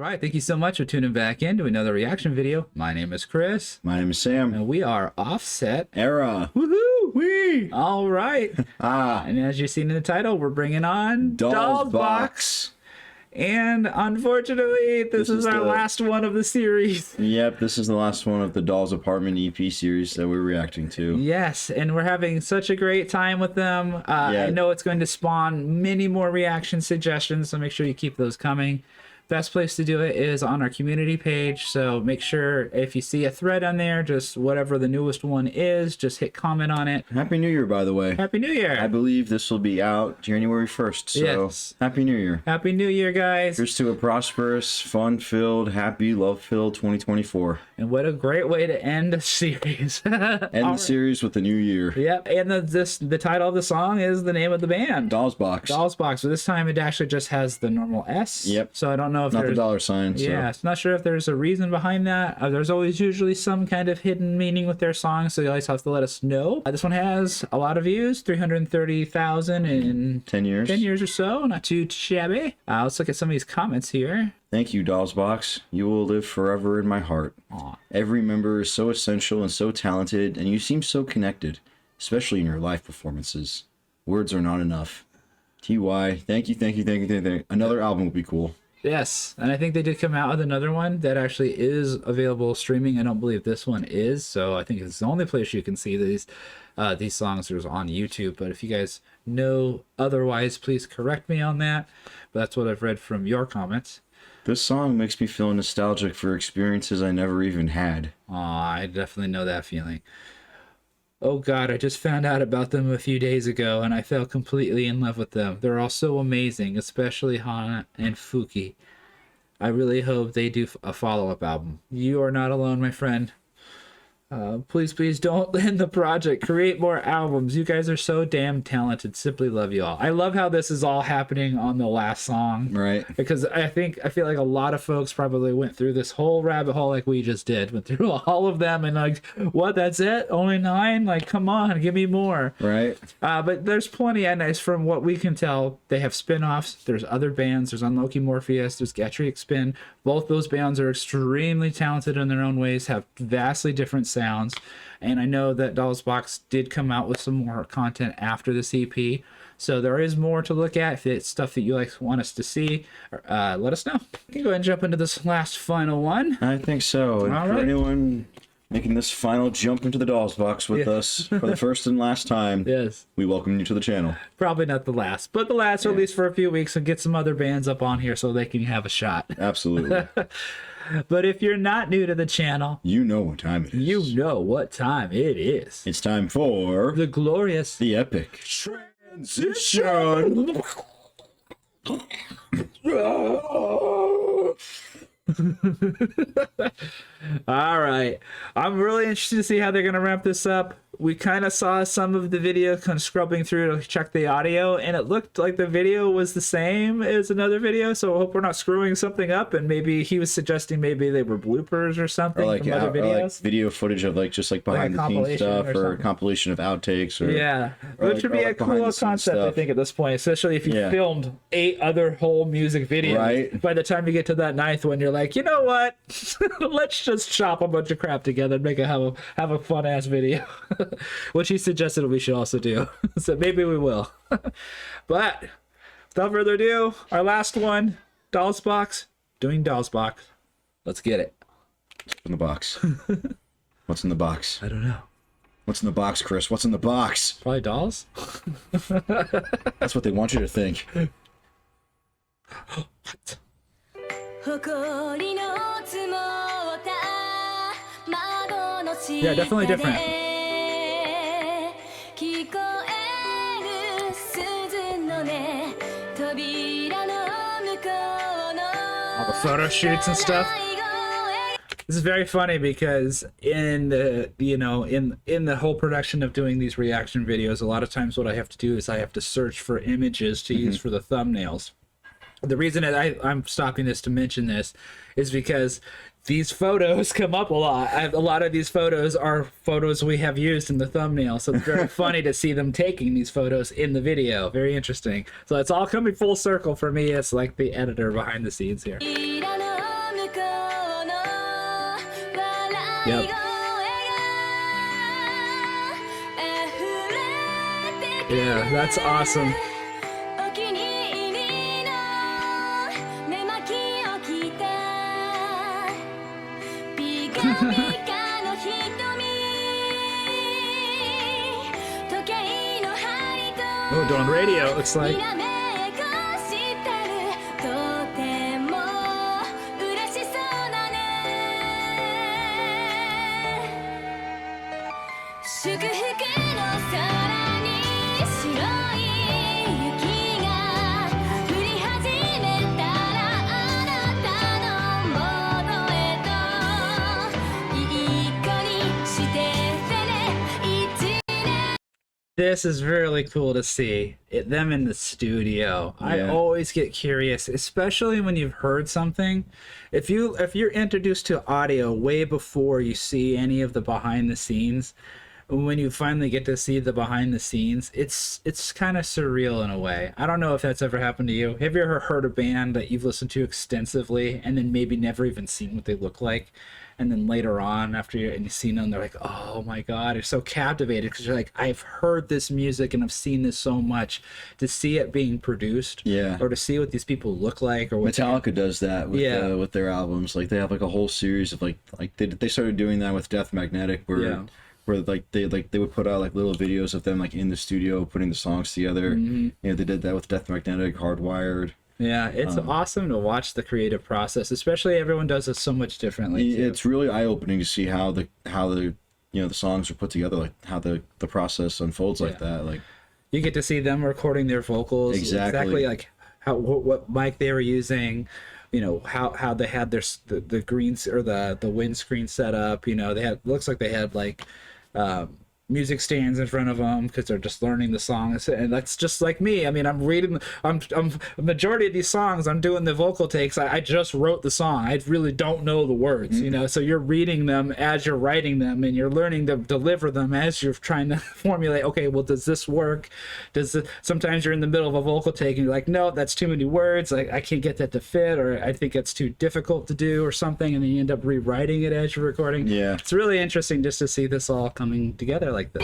right, thank you so much for tuning back in to another reaction video. My name is Chris. My name is Sam. And we are Offset Era. Woohoo! Wee! All right. And as you've seen in the title, we're bringing on Dolls Box. And unfortunately, this is our last one of the series. Yep, this is the last one of the Dolls Apartment EP series that we're reacting to. Yes, and we're having such a great time with them. I know it's going to spawn many more reaction suggestions, so make sure you keep those coming. Best place to do it is on our community page, so make sure if you see a thread on there, just whatever the newest one is, just hit comment on it. Happy New Year, by the way. Happy New Year. I believe this will be out January 1st, so yes. Happy New Year. Happy New Year, guys. Here's to a prosperous, fun-filled, happy, love-filled 2024. And what a great way to end a series. End the series with the new year. Yep, and the title of the song is the name of the band. Dolls Box. Dolls Box. So this time it actually just has the normal S. Yep. So I don't know if not there's... the dollar sign. Yeah, so. Not sure if there's a reason behind that. There's always usually some kind of hidden meaning with their songs, so you always have to let us know. This one has a lot of views, 330,000 in 10 years. 10 years or so. Not too shabby. Let's look at some of these comments here. Thank you, Dolls Box. You will live forever in my heart. Aww. Every member is so essential and so talented, and you seem so connected, especially in your live performances. Words are not enough. TY, thank you. Another album would be cool. Yes, and I think they did come out with another one that actually is available streaming. I don't believe this one is, so I think it's the only place you can see these songs is on YouTube. But if you guys know otherwise, please correct me on that. But that's what I've read from your comments. This song makes me feel nostalgic for experiences I never even had. Aw, I definitely know that feeling. Oh God, I just found out about them a few days ago and I fell completely in love with them. They're all so amazing, especially Hana and Fuki. I really hope they do a follow-up album. You are not alone, my friend. Please don't end the project. Create more albums. You guys are so damn talented. Simply love you all. I love how this is all happening on the last song. Right. Because I feel like a lot of folks probably went through this whole rabbit hole like we just did. Went through all of them and like, what, that's it? Only 9? Like, come on, give me more. Right. But there's plenty, and from what we can tell, they have spin-offs. There's other bands. There's Unlucky Morpheus. There's Gatric Spin. Both those bands are extremely talented in their own ways, have vastly different sounds. And I know that Dolls Box did come out with some more content after this EP, so there is more to look at. If it's stuff that you want us to see, let us know. We can go ahead and jump into this last final one. I think so. And for anyone making this final jump into the Dolls Box with us for the first and last time, yes, we welcome you to the channel. Probably not the last, but the last, or at least for a few weeks, and get some other bands up on here so they can have a shot. Absolutely. But if you're not new to the channel, you know what time it is. You know what time it is. It's time for the glorious, the epic transition. All right, I'm really interested to see how they're gonna wrap this up. We kind of saw some of the video kind of scrubbing through to check the audio, and it looked like the video was the same as another video, so I hope we're not screwing something up. And maybe he was suggesting maybe they were bloopers or something, or like, from other videos. Or like video footage of just behind the scenes stuff, or a compilation of outtakes, or which would be a cool concept, I think, at this point, especially if you filmed 8 other whole music videos. Right. By the time you get to that 9th one, you're like, you know what? Let's just chop a bunch of crap together and make have a fun ass video. Which he suggested we should also do. So maybe we will. But without further ado, our last one, Dolls Box, doing Dolls Box. Let's get it. What's in the box? What's in the box? I don't know. What's in the box, Chris? What's in the box? Probably dolls? That's what they want you to think. What? Yeah, definitely different. All the photo shoots and stuff. This is very funny because in the in the whole production of doing these reaction videos, a lot of times what I have to do is I have to search for images to use for the thumbnails. The reason that I'm stopping this to mention this is because these photos come up a lot. A lot of these photos are photos we have used in the thumbnail, so it's very funny to see them taking these photos in the video. Very interesting. So it's all coming full circle for me as like the editor behind the scenes here. Yep. Yeah, that's awesome. Oh, doing radio, it looks like. This is really cool to see them in the studio. Yeah. I always get curious, especially when you've heard something. If you're introduced to audio way before you see any of the behind the scenes, when you finally get to see the behind the scenes, it's kind of surreal in a way. I don't know if that's ever happened to you. Have you ever heard a band that you've listened to extensively and then maybe never even seen what they look like? And then later on, after you've seen them, they're like, oh my God, you're so captivated because you're like, I've heard this music and I've seen this so much. To see it being produced, or to see what these people look like, or what Metallica does that with their albums. Like they have like a whole series of like they started doing that with Death Magnetic, where they would put out like little videos of them like in the studio putting the songs together. You know, they did that with Death Magnetic, Hardwired. Yeah, it's awesome to watch the creative process, especially everyone does it so much differently. It's really eye-opening to see how the the songs are put together, like how the process unfolds like that. Like you get to see them recording their vocals exactly like how what mic they were using, you know, how they had the greens or the windscreen set up. You know, looks like they had like music stands in front of them because they're just learning the songs, and that's just like me. I mean, I'm majority of these songs I'm doing the vocal takes. I just wrote the song. I really don't know the words, you know, so you're reading them as you're writing them, and you're learning to deliver them as you're trying to formulate, okay, well, does this work? Sometimes you're in the middle of a vocal take and you're like, no, that's too many words, like I can't get that to fit, or I think it's too difficult to do or something, and then you end up rewriting it as you're recording. Yeah, it's really interesting just to see this all coming together like this.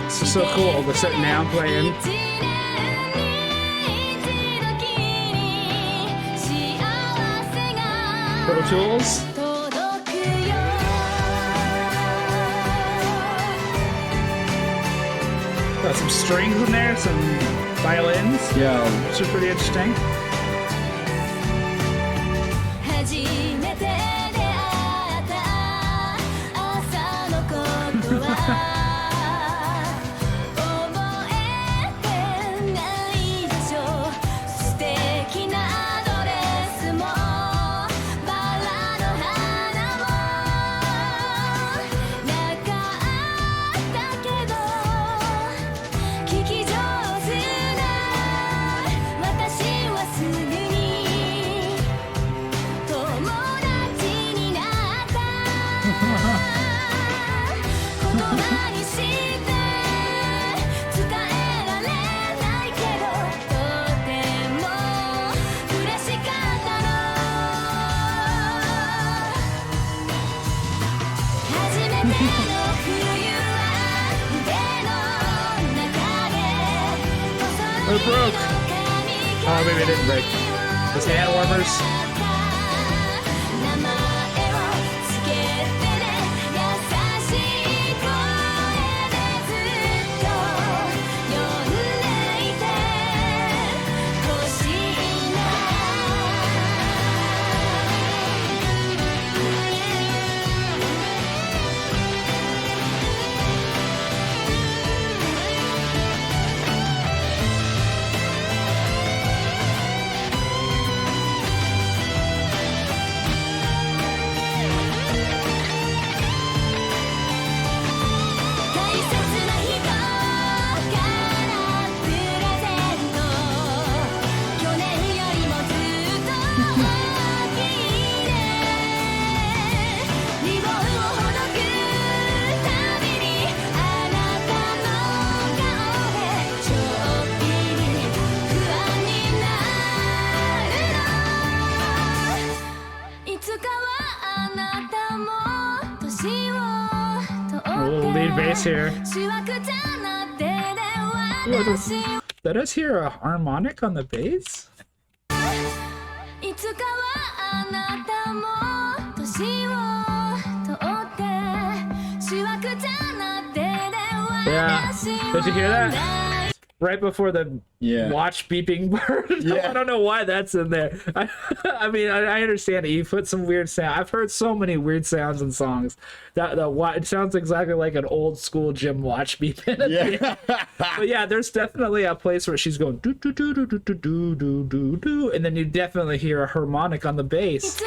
This is so cool. We're sitting down playing. Pro Tools. Got some strings in there, some violins. Yeah, which are pretty interesting. It broke. Oh, maybe it didn't break. Those hand warmers. bass here. Ooh, let us hear a harmonic on the bass. Yeah, did you hear that? Right before the watch beeping part. I don't know why that's in there. I mean, I understand it. You put some weird sound. I've heard so many weird sounds in songs. It sounds exactly like an old school gym watch beeping. Yeah. But yeah, there's definitely a place where she's going do do do do do do do do do do, and then you definitely hear a harmonic on the bass.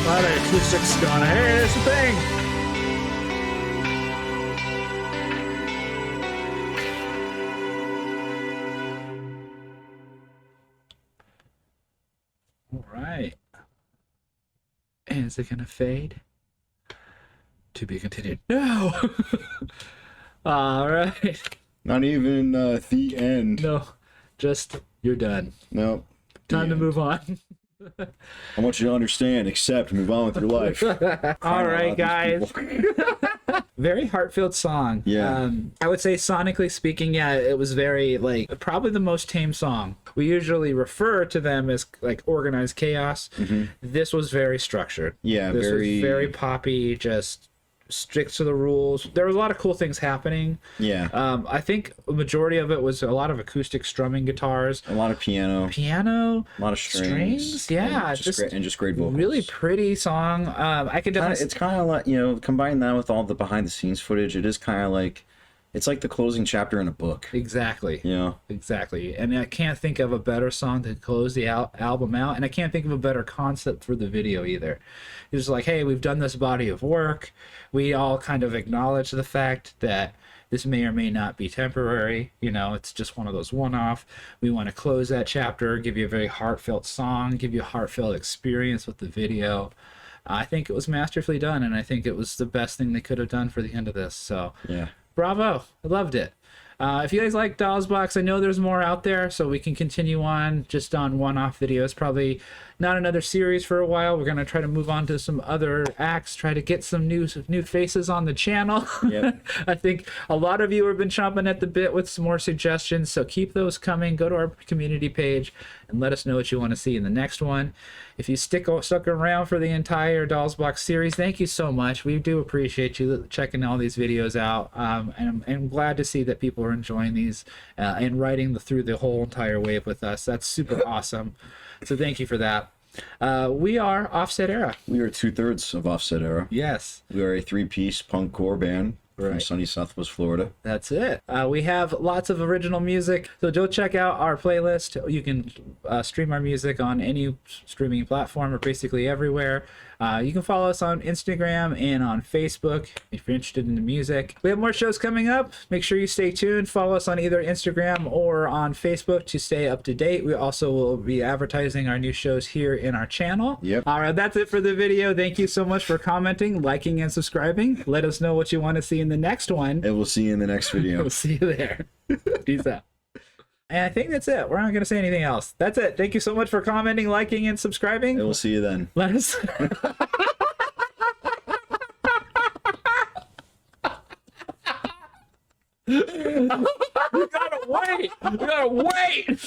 A lot of acoustics going. Hey, there's the thing. All right. And is it gonna fade? To be continued. No. All right. Not even the end. No, just you're done. Nope. Time to move on. I want you to understand, accept, move on with your life. All right, guys. Very heartfelt song. Yeah. I would say sonically speaking, yeah, it was very, like, probably the most tame song. We usually refer to them as, like, organized chaos. Mm-hmm. This was very structured. Yeah, this was very poppy, just strict to the rules. There was a lot of cool things happening. Yeah. I think a majority of it was a lot of acoustic strumming guitars. A lot of piano. A lot of strings. Yeah. And just great vocals. Really pretty song. I could definitely... It's kind of like, combine that with all the behind the scenes footage, it is kind of like, it's like the closing chapter in a book. Exactly. Yeah. Exactly. And I can't think of a better song to close the album out. And I can't think of a better concept for the video either. It's like, hey, we've done this body of work. We all kind of acknowledge the fact that this may or may not be temporary. It's just one of those one-off. We want to close that chapter, give you a very heartfelt song, give you a heartfelt experience with the video. I think it was masterfully done, and I think it was the best thing they could have done for the end of this. So, yeah. Bravo. I loved it. If you guys like DOLLSBOXX, I know there's more out there, so we can continue on just on one-off videos. Probably not another series for a while. We're going to try to move on to some other acts, try to get some new faces on the channel. Yep. I think a lot of you have been chomping at the bit with some more suggestions, so keep those coming. Go to our community page and let us know what you want to see in the next one. If you stuck around for the entire DOLLSBOXX series, thank you so much. We do appreciate you checking all these videos out, and I'm glad to see that people are enjoying these and riding through the whole entire wave with us. That's super awesome. So thank you for that. We are Offset Era. We are 2/3 of Offset Era. Yes. We are a 3-piece punk core band. From sunny Southwest Florida. That's it. We have lots of original music, so go check out our playlist. You can stream our music on any streaming platform or basically everywhere. You can follow us on Instagram and on Facebook if you're interested in the music. We have more shows coming up. Make sure you stay tuned. Follow us on either Instagram or on Facebook to stay up to date. We also will be advertising our new shows here in our channel. Yep. All right, that's it for the video. Thank you so much for commenting, liking, and subscribing. Let us know what you want to see in the next one. And we'll see you in the next video. We'll see you there. Peace out. And I think that's it. We're not going to say anything else. That's it. Thank you so much for commenting, liking, and subscribing. And we'll see you then. Let us... We gotta wait! We gotta wait!